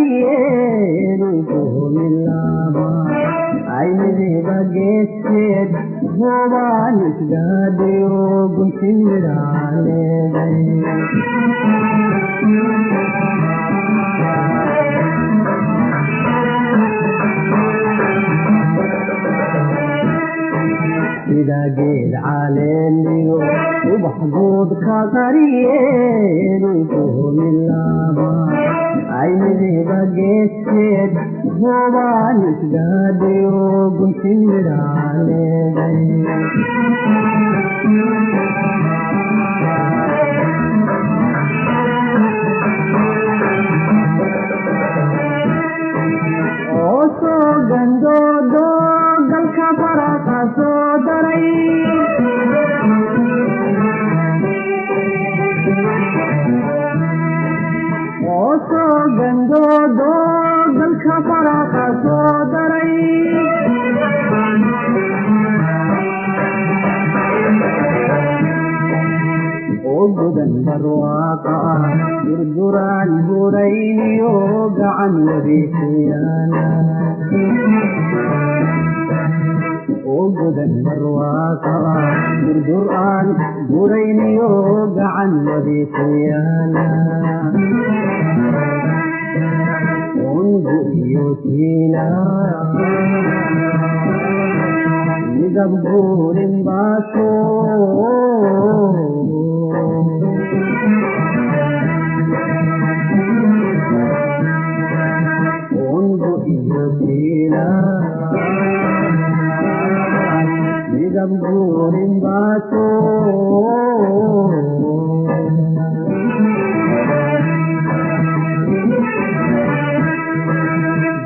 Kakariyeenu kuhumilaba aynide bageesseed hoobaan isgaadhiyo guntinidhaaleeday sida geed caleeniyo ubax guud kakariyeenu kuhumilaba aynide bageesseed hoobaan isgaadhiyo guntinidhaaleeday oo soo gandoodo galka faraqa soo daray oo soo gandoodo galka faraqa soo daray oo gudan barwaaqa ah durduraan burayniyo gacan wadiixiyaana oo gudan barwaaqa ah durduraan burayniyo gacan wadiixiyaana ungu iyo tiila midab guurin baaso ungu iyo tiila midab guurin baaso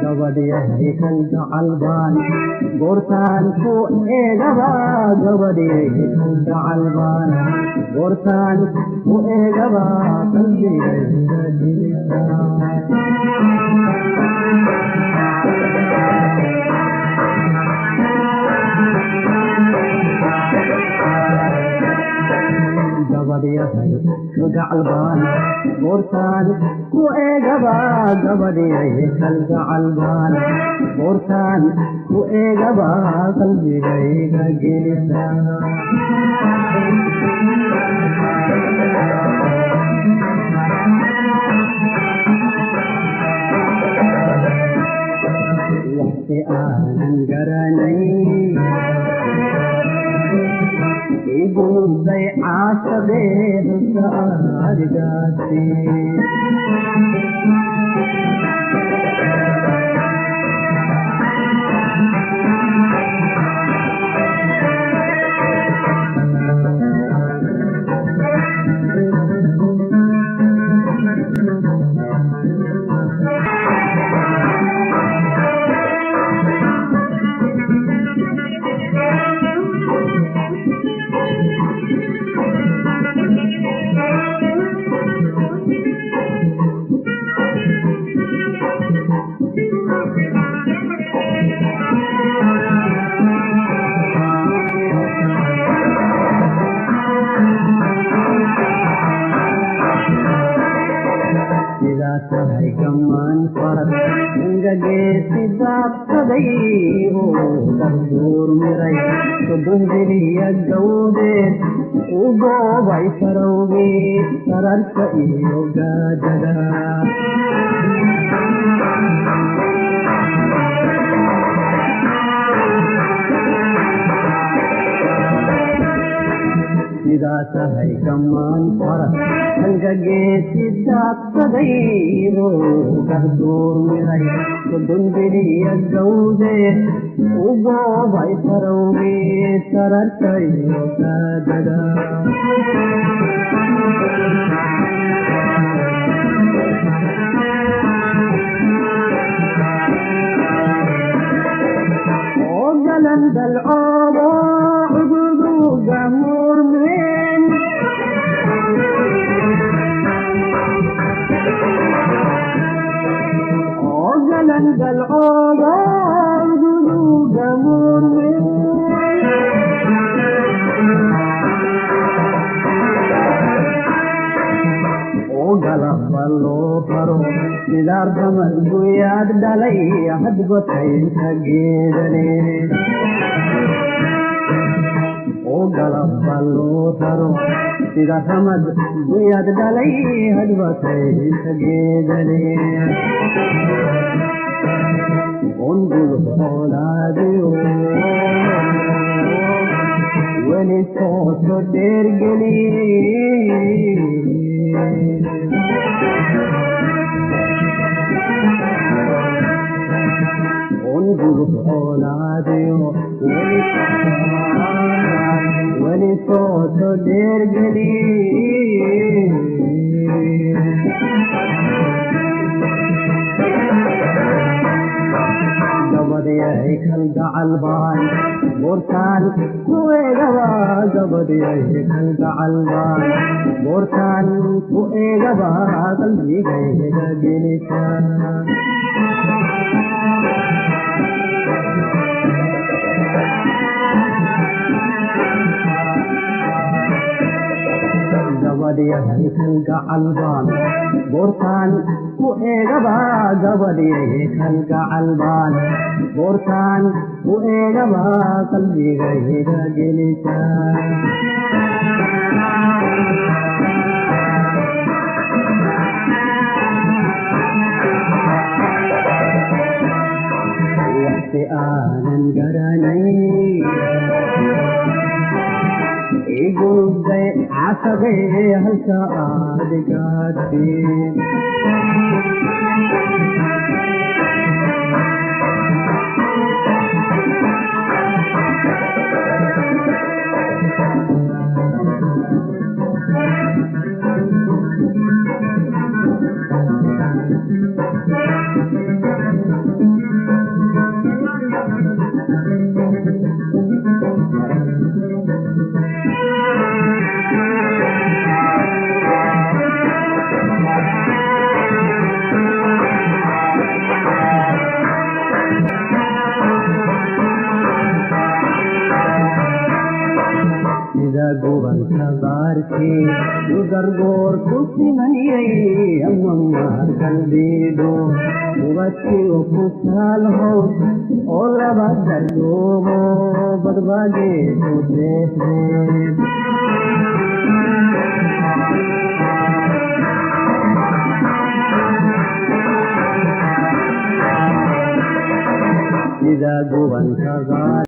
gabadhiyahay kan jacalbaan goortaan ku eegaba gabadhiyahay kan jacalbaan goortaan ku eegaba qalbigayga dhigta gabadhiyahay kalgacalbaan goortaan ku eegaba gabadhiyahay kalgacalbaan goortaan ku eegaba qalbigayga gelisa waxsi aanan garanay igulubday caashadeeda saarigaasi tahay gamaan farad ingageesi daabsaday oo darduur miray sodonjiriya gawdeed u goobay farowgii sararka iyo gaadada sidaa tahay gamaan farad ingageesi daabsaday oo darduur miray sodonjiriya gawdeed u goobay farowgii sararka iyo gaadada oo galan dalcoodo cududuga murmeen oo galan dalcoodo cududuga murmeen oo galaba loo faro sida ramad guyaad dhalay hadbatayinka geedane oo galabba loo raro sida ramad guyaad dhalay hadbatayinka geedane ongulu xoolaadiyo weli sooso dheergeliye ongulu xoolaadiyo weli sooso dheergeliye gabadhiyay kalgacal baan boortaan ku eegaba gabadhiyay kalgacal baan boortaan ku eegaba qalbigayga gelisa gabadhiyay kalgacal baan boortaan ku eegaba gabadhiyay kalgacal baan boortaan ku eegaba qalbigayga gelisa waxsi aanan garanay igulday casabee halka aad gaadheen sida gobanka qaarkii ugargoor ku simaniyay ama markaldhiidho ubadkiiu ku saalhow oo laba dardoobo badbaageedu deexdeen sida gobanka qaar